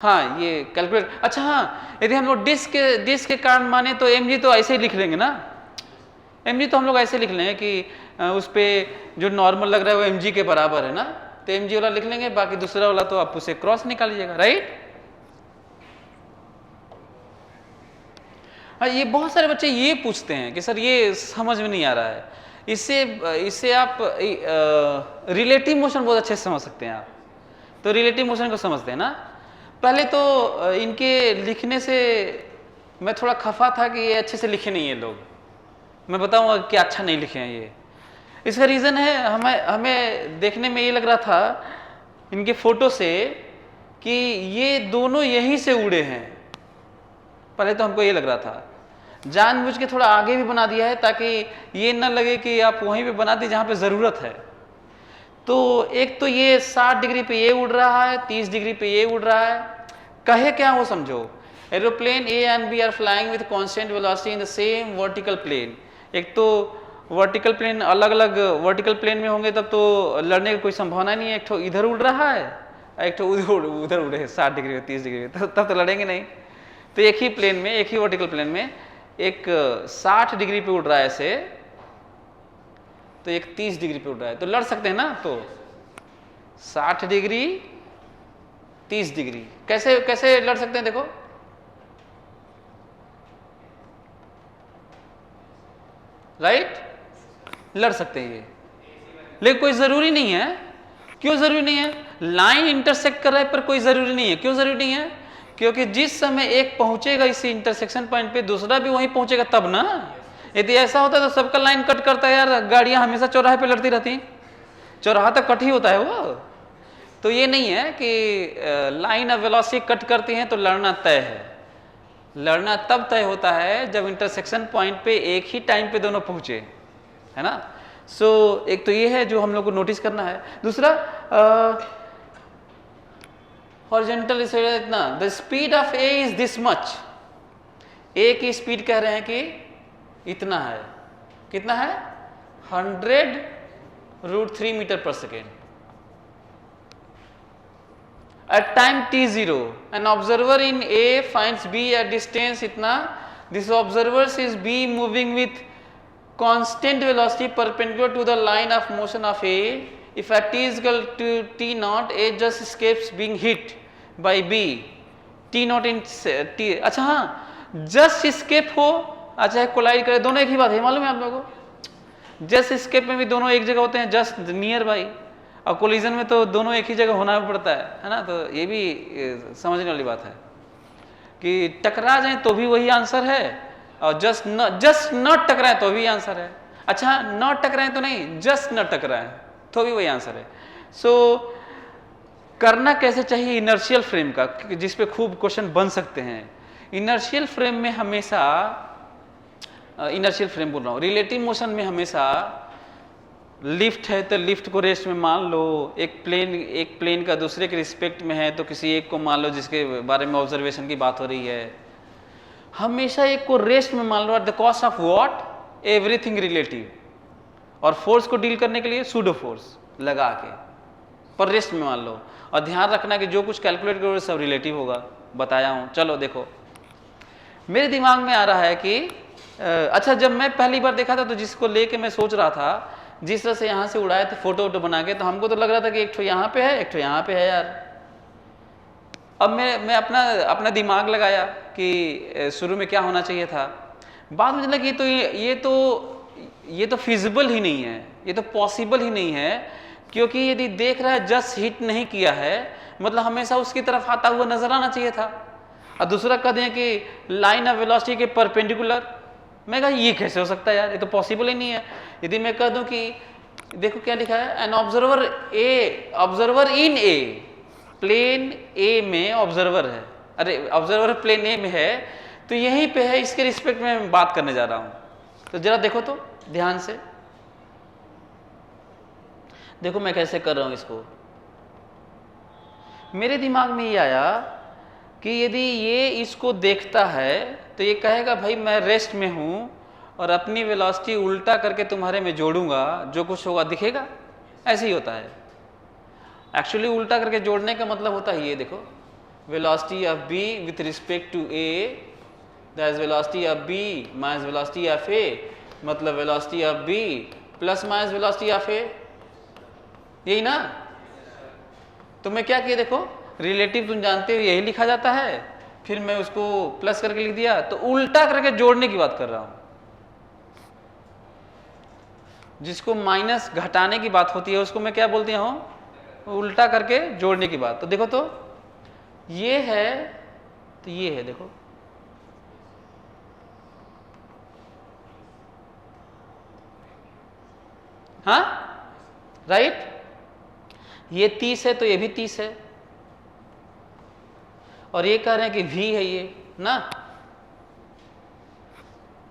हाँ, ये कैलकुलेट, अच्छा हाँ, यदि हम लोग डिस्क के कारण माने तो mg तो ऐसे ही लिख लेंगे ना, mg तो हम लोग ऐसे लिख लेंगे कि उस पे जो नॉर्मल लग रहा है वो mg के बराबर है ना, तो mg वाला लिख लेंगे, बाकी दूसरा वाला तो आप उसे क्रॉस निकाल लीजिएगा, राइट। हाँ, ये बहुत सारे बच्चे ये पूछते हैं कि सर ये समझ में नहीं आ रहा है, इससे आप रिलेटिव मोशन बहुत अच्छे से समझ सकते हैं आप। तो रिलेटिव मोशन को समझते हैं ना। पहले तो इनके लिखने से मैं थोड़ा खफा था कि ये अच्छे से लिखे नहीं है लोग, मैं बताऊंगा कि अच्छा नहीं लिखे हैं ये। इसका रीज़न है हमें देखने में ये लग रहा था इनके फोटो से कि ये दोनों यहीं से उड़े हैं। पहले तो हमको ये लग रहा था, जानबूझ के थोड़ा आगे भी बना दिया है ताकि ये न लगे कि आप वहीं पे बना दी जहाँ पे ज़रूरत है। तो एक तो ये 60 डिग्री पे ये उड़ रहा है, 30 डिग्री पे ये उड़ रहा है, कहे क्या वो समझो, aeroplane A and B are flying with constant velocity in the same vertical plane. एक तो वर्टिकल प्लेन अलग अलग वर्टिकल प्लेन में होंगे तब तो लड़ने की कोई संभावना नहीं है, एक तो इधर उड़ रहा है, एक तो उधर उड़े 60 डिग्री पे 30 डिग्री पे, तब तो लड़ेंगे नहीं। तो एक ही प्लेन में, एक ही वर्टिकल प्लेन में एक 60 डिग्री पे उड़ रहा है ऐसे, तो एक 30 डिग्री पे उड़ रहा है, तो लड़ सकते हैं ना। तो 60 डिग्री 30 डिग्री कैसे कैसे लड़ सकते हैं, देखो राइट, लड़ सकते हैं ये, लेकिन कोई जरूरी नहीं है। क्यों जरूरी नहीं है? लाइन इंटरसेक्ट कर रहा है पर कोई जरूरी नहीं है। क्यों जरूरी नहीं है? क्योंकि जिस समय एक पहुंचेगा इसी इंटरसेक्शन पॉइंट पे दूसरा भी वहीं पहुंचेगा तब ना। यदि ऐसा होता तो सबका लाइन कट करता है यार, गाड़ियां हमेशा चौराहे पे लड़ती रहती, चौराहा तक कट ही होता है वो। तो ये नहीं है कि लाइन ऑफ वेलोसिटी कट करती हैं तो लड़ना तय है। लड़ना तब तय होता है जब इंटरसेक्शन पॉइंट पे एक ही टाइम पे दोनों पहुंचे, है ना। सो एक तो ये है जो हम लोग को नोटिस करना है। दूसरा हॉरिजॉन्टल इतना, the speed of A is this much, A की स्पीड कह रहे हैं कि इतना है, कितना है 100√3 मीटर पर second at time t0 an observer in A finds B at distance इतना, this observer sees B moving with constant velocity perpendicular to the line of motion of A. If at t is equal to t naught, A just escapes being hit by B. t naught in t, अच्छा हाँ just escape हो, अच्छा collide करे, दोनों एक ही बात है, मालूम है आप लोगों को। जस्ट escape में भी दोनों एक जगह होते हैं, जस्ट नियर बाई, और कोलिजन में तो दोनों एक ही जगह होना पड़ता है ना। तो ये भी समझने वाली बात है कि टकरा जाए तो भी वही आंसर है, और जस्ट न टकराए तो भी आंसर है। अच्छा न टकराए तो नहीं, जस्ट न टकराए तो भी वही आंसर है। सो करना कैसे चाहिए इनर्शियल फ्रेम का, जिस पे खूब क्वेश्चन बन सकते हैं। इनर्शियल फ्रेम में हमेशा, इनर्शियल फ्रेम बोल रहा हूँ, रिलेटिव मोशन में हमेशा लिफ्ट है तो लिफ्ट को रेस्ट में मान लो, एक प्लेन का दूसरे के रिस्पेक्ट में है तो किसी एक को मान लो जिसके बारे में ऑब्जर्वेशन की बात हो रही है, हमेशा एक को रेस्ट में मान लो at the cost of what, everything relative. और फोर्स को डील करने के लिए सूडो फोर्स लगा के पर रेस्ट में मान लो, और ध्यान रखना कि जो कुछ कैलकुलेट करोगे सब रिलेटिव होगा, बताया हूँ। चलो देखो मेरे दिमाग में आ रहा है कि अच्छा जब मैं पहली बार देखा था तो जिसको लेके मैं सोच रहा था, जिस तरह से यहाँ से उड़ाए थे फोटो वोटो बना के, तो हमको तो लग रहा था कि एक ठो यहाँ पे है एक ठो यहाँ पे है यार। अब मैं अपना दिमाग लगाया कि शुरू में क्या होना चाहिए था, बाद में लगा कि ये तो फिजिबल ही नहीं है, ये तो पॉसिबल ही नहीं है, क्योंकि यदि देख रहा है जस्ट हिट नहीं किया है मतलब हमेशा उसकी तरफ आता हुआ नजर आना चाहिए था। और दूसरा कह दें कि लाइन ऑफ वेलोसिटी के परपेंडिकुलर, मैं कहा ये कैसे हो सकता है यार, ये तो पॉसिबल ही नहीं है। यदि मैं कह दूं कि देखो क्या लिखा है, an observer in a, plane A में ऑब्जर्वर है, अरे ऑब्जर्वर प्लेन ए में है तो यहीं पे है, इसके रिस्पेक्ट में मैं बात करने जा रहा हूं। तो जरा देखो तो ध्यान से देखो मैं कैसे कर रहा हूं इसको। मेरे दिमाग में ये आया कि यदि ये इसको देखता है तो ये कहेगा भाई मैं रेस्ट में हूं और अपनी वेलोसिटी उल्टा करके तुम्हारे में जोड़ूंगा, जो कुछ होगा दिखेगा। ऐसे ही होता है एक्चुअली, उल्टा करके जोड़ने का मतलब होता है ये देखो, velocity of b with respect to a, that is velocity of b minus velocity of a, मतलब velocity of b plus minus velocity of a, यही ना। तो मैं क्या किया देखो, रिलेटिव तुम जानते हो यही लिखा जाता है, फिर मैं उसको प्लस करके लिख दिया, तो उल्टा करके जोड़ने की बात कर रहा हूं। जिसको माइनस घटाने की बात होती है उसको मैं क्या बोलती हूं, उल्टा करके जोड़ने की बात। तो देखो तो ये है, तो ये है, देखो हाँ राइट, ये 30 है तो ये भी 30 है, और ये कह रहे हैं कि v है ये ना,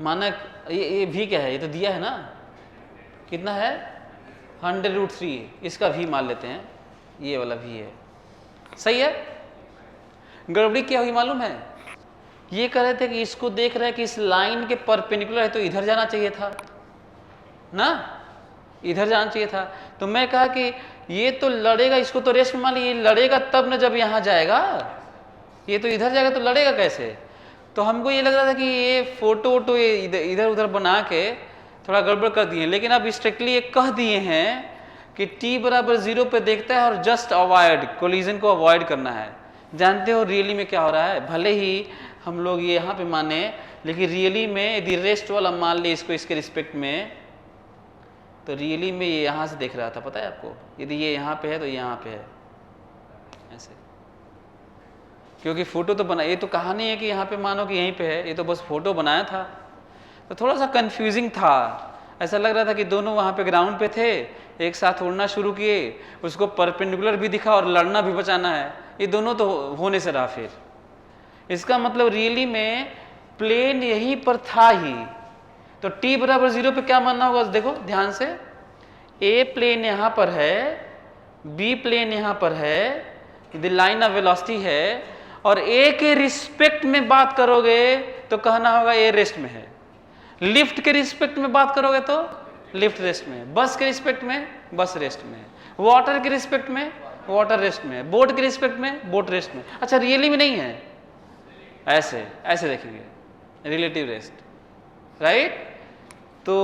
मानक ये v क्या है, ये तो दिया है ना, कितना है 100√3, इसका v मान लेते हैं, ये वाला v है, सही है। गड़बड़ी क्या हुई मालूम है, ये कह रहे थे कि इसको देख रहे हैं कि इस लाइन के परपेंडिकुलर है तो इधर जाना चाहिए था ना, इधर जाना चाहिए था। तो मैं कहा कि ये तो लड़ेगा, इसको तो रेस्ट में मान लीजिए, लड़ेगा तब न जब यहां जाएगा, ये तो इधर जाएगा तो लड़ेगा कैसे। तो हमको ये लग रहा था कि ये फोटो वोटो इधर उधर बना के थोड़ा गड़बड़ कर दिए, लेकिन अब स्ट्रिक्टली ये कह दिए हैं कि t बराबर 0 पे देखता है और जस्ट अवॉइड, कोलिजन को अवॉइड करना है। जानते हो रियली में क्या हो रहा है, भले ही हम लोग ये यहाँ पे माने, लेकिन रियली में यदि रेस्ट वाला मान ले इसको इसके रिस्पेक्ट में, तो रियली में ये यहाँ से देख रहा था, पता है आपको, यदि ये यहाँ पे है तो यहाँ पे है ऐसे, क्योंकि फोटो तो बना, ये तो कहा नहीं है कि यहाँ पे मानो कि यहीं पे है, ये तो बस फोटो बनाया था। तो थोड़ा सा कंफ्यूजिंग था, ऐसा लग रहा था कि दोनों वहाँ पे ग्राउंड पे थे, एक साथ उड़ना शुरू किए, उसको परपेंडिकुलर भी दिखा और लड़ना भी बचाना है, ये दोनों तो होने से रहा। फिर इसका मतलब रियली में प्लेन यहीं पर था ही, तो t बराबर 0 पे क्या मानना होगा, देखो ध्यान से, a प्लेन यहाँ पर है, b प्लेन यहाँ पर है, यदि लाइन ऑफ वेलोसिटी है, और a के रिस्पेक्ट में बात करोगे तो कहना होगा a रेस्ट में है, लिफ्ट के रिस्पेक्ट में बात करोगे तो लिफ्ट रेस्ट में, बस के रिस्पेक्ट में बस रेस्ट में, वाटर के रिस्पेक्ट में वाटर रेस्ट में, बोट के रिस्पेक्ट में बोट रेस्ट में। अच्छा रियली में नहीं है, ऐसे ऐसे देखेंगे रिलेटिव रेस्ट, राइट, तो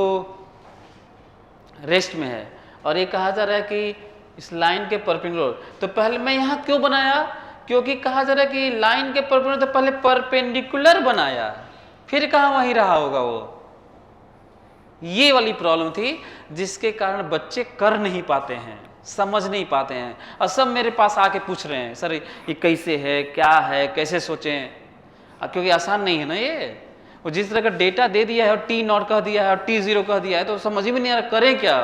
रेस्ट में है, और ये कहा जा रहा है कि इस लाइन के परपेंडिकुलर। तो पहले मैं यहाँ क्यों बनाया, क्योंकि कहा जा रहा है कि लाइन के परपेंडिकुलर, तो पहले परपेंडिकुलर बनाया, फिर कहाँ वहीं रहा होगा वो। ये वाली प्रॉब्लम थी जिसके कारण बच्चे कर नहीं पाते हैं, समझ नहीं पाते हैं, और सब मेरे पास आके पूछ रहे हैं सर ये कैसे है, क्या है, कैसे सोचें, क्योंकि आसान नहीं है ना ये। वो जिस तरह का डेटा दे दिया है और t0 कह दिया है और t0 कह दिया है, तो समझ ही में नहीं आ रहा करें क्या,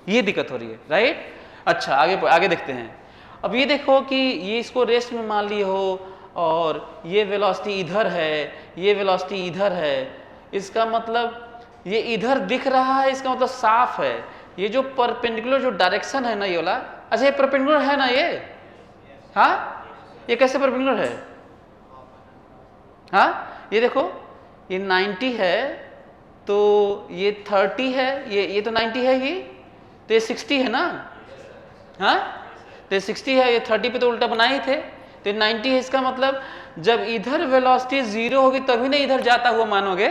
ये दिक्कत हो रही है, राइट। अच्छा आगे आगे देखते हैं। अब ये देखो कि ये इसको रेस्ट में मान लिए हो, और ये वेलोसिटी इधर है, ये वेलोसिटी इधर है, इसका मतलब ये इधर दिख रहा है, इसका मतलब साफ है ये जो परपेंडिकुलर जो डायरेक्शन है ना ये वाला, अच्छा ये परपेंडिकुलर है ना ये, हाँ ये कैसे परपेंडिकुलर है, हाँ ये देखो ये 90 है तो ये 30 है, ये तो 90 है ही, तो ये 60 है ना, हाँ तो ये 60 है, ये 30 पे तो उल्टा बनाए ही थे, तो 90 है, इसका मतलब जब इधर वेलोसिटी 0 होगी तभी ना इधर जाता हुआ मानोगे।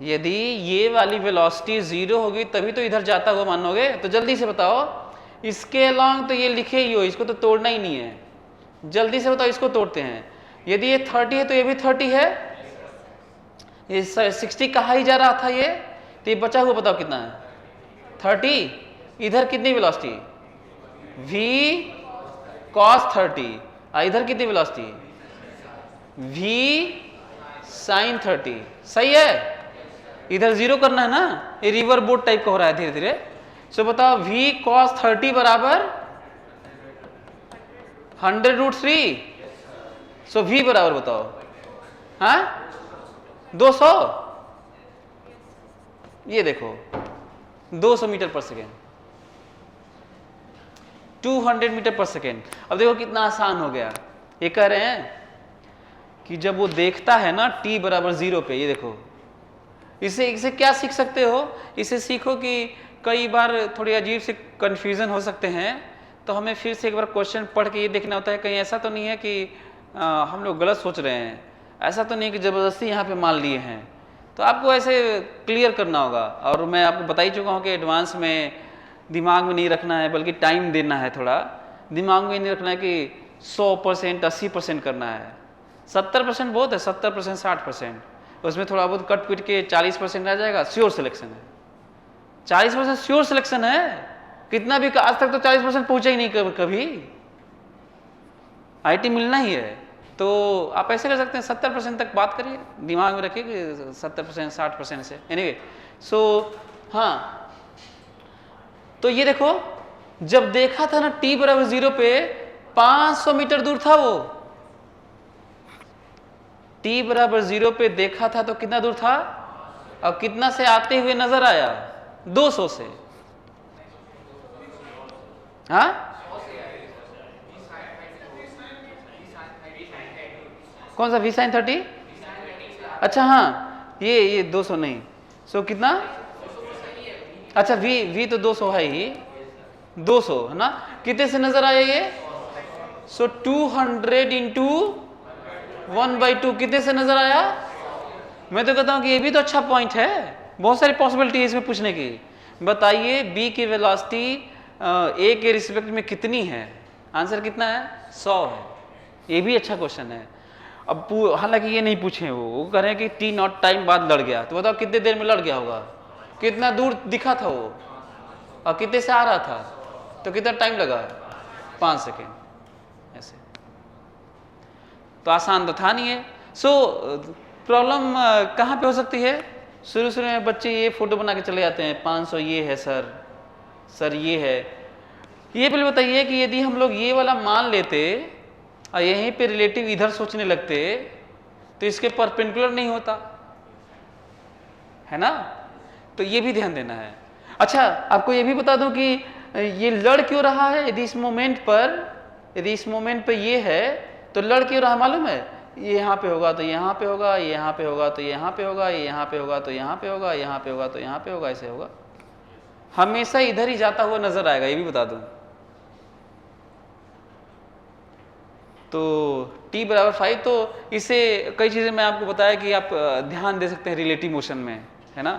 यदि ये वाली वेलोसिटी 0 होगी तभी तो इधर जाता हुआ मानोगे। तो जल्दी से बताओ, इसके अलॉन्ग तो ये लिखे ही हो, इसको तो तोड़ना ही नहीं है, जल्दी से बताओ इसको तोड़ते हैं। यदि ये 30 है तो ये भी 30 है, ये 60 कहा ही जा रहा था ये, तो ये बचा हुआ बताओ कितना है 30, इधर कितनी वेलोसिटी v cos 30, इधर कितनी वेलोसिटी v sin 30, सही है। इधर 0 करना है ना, ये रिवर बोट टाइप का हो रहा है धीरे धीरे। सो बताओ v cos 30 बराबर 100√3, सो v बराबर बताओ, हाँ 200, ये देखो 200 मीटर पर सेकेंड, 200 मीटर पर सेकेंड। अब देखो कितना आसान हो गया। ये कह रहे हैं कि जब वो देखता है ना t बराबर 0 पे, ये देखो इसे क्या सीख सकते हो, इसे सीखो कि कई बार थोड़ी अजीब से कंफ्यूजन हो सकते हैं, तो हमें फिर से एक बार क्वेश्चन पढ़ के ये देखना होता है कहीं ऐसा तो नहीं है कि हम लोग गलत सोच रहे हैं, ऐसा तो नहीं कि ज़बरदस्ती यहाँ पे मान लिए हैं। तो आपको ऐसे क्लियर करना होगा। और मैं आपको बता ही चुका हूँ कि एडवांस में दिमाग में नहीं रखना है, बल्कि टाइम देना है। थोड़ा दिमाग में नहीं रखना है कि 100% 80% करना है। 70% बहुत है, 70% 60%, उसमें थोड़ा बहुत कट पिट के 40% रह जाएगा, श्योर सिलेक्शन है। 40% श्योर सिलेक्शन है। कितना भी आज तक तो 40% पहुंचा ही नहीं कभी। आईटी मिलना ही है। तो आप ऐसे कर सकते हैं 70% तक बात करिए, दिमाग में रखिए कि 70% 60% से। एनीवे सो हाँ, तो ये देखो जब देखा था ना t बराबर 0 पे 500 मीटर दूर था वो। t बराबर 0 पे देखा था तो कितना दूर था, और कितना से आते हुए नजर आया, 200 से। हाँ कौन सा v sin 30? अच्छा हाँ, ये 200 नहीं, सो कितना, अच्छा v तो 200 है ही, 200 है ना। कितने से नजर आया ये, सो 200 इंटू 1/2 कितने से नजर आया। मैं तो कहता हूं कि ये भी तो अच्छा पॉइंट है, बहुत सारी पॉसिबिलिटी है इसमें पूछने की। बताइए b की वेलोसिटी a के रिस्पेक्ट में कितनी है, आंसर कितना है, 100 है। ये भी अच्छा क्वेश्चन है। अब हालांकि ये नहीं पूछे, वो कह रहे हैं कि t नॉट टाइम बाद लड़ गया, तो बताओ कितने देर में लड़ गया होगा, कितना दूर दिखा था वो, और कितने से आ रहा था, तो कितना टाइम लगा, 5 सेकेंड। ऐसे तो आसान तो था नहीं है। सो प्रॉब्लम कहाँ पे हो सकती है, शुरू में बच्चे ये फोटो बना के चले जाते हैं, 500 ये है सर ये है। ये पहले बताइए कि यदि हम लोग ये वाला मान लेते और यहीं पे रिलेटिव इधर सोचने लगते तो इसके परपेंडिकुलर नहीं होता है ना, तो ये भी ध्यान देना है। अच्छा आपको ये भी बता दूं कि ये लड़ क्यों रहा है, यदि इस मोमेंट पर ये है तो लड़ क्यों रहा मालूम है, ये यहाँ पे होगा तो यहाँ पे होगा, ये यहाँ पे होगा तो यहाँ पे होगा, ये यहाँ पे होगा तो यहाँ पे होगा, यहाँ पे होगा तो यहाँ पे होगा, ऐसे होगा, हमेशा इधर ही जाता हुआ नजर आएगा, ये भी बता दूं। तो t बराबर 5, तो इससे कई चीजें मैं आपको बताया कि आप ध्यान दे सकते हैं रिलेटिव मोशन में, है ना।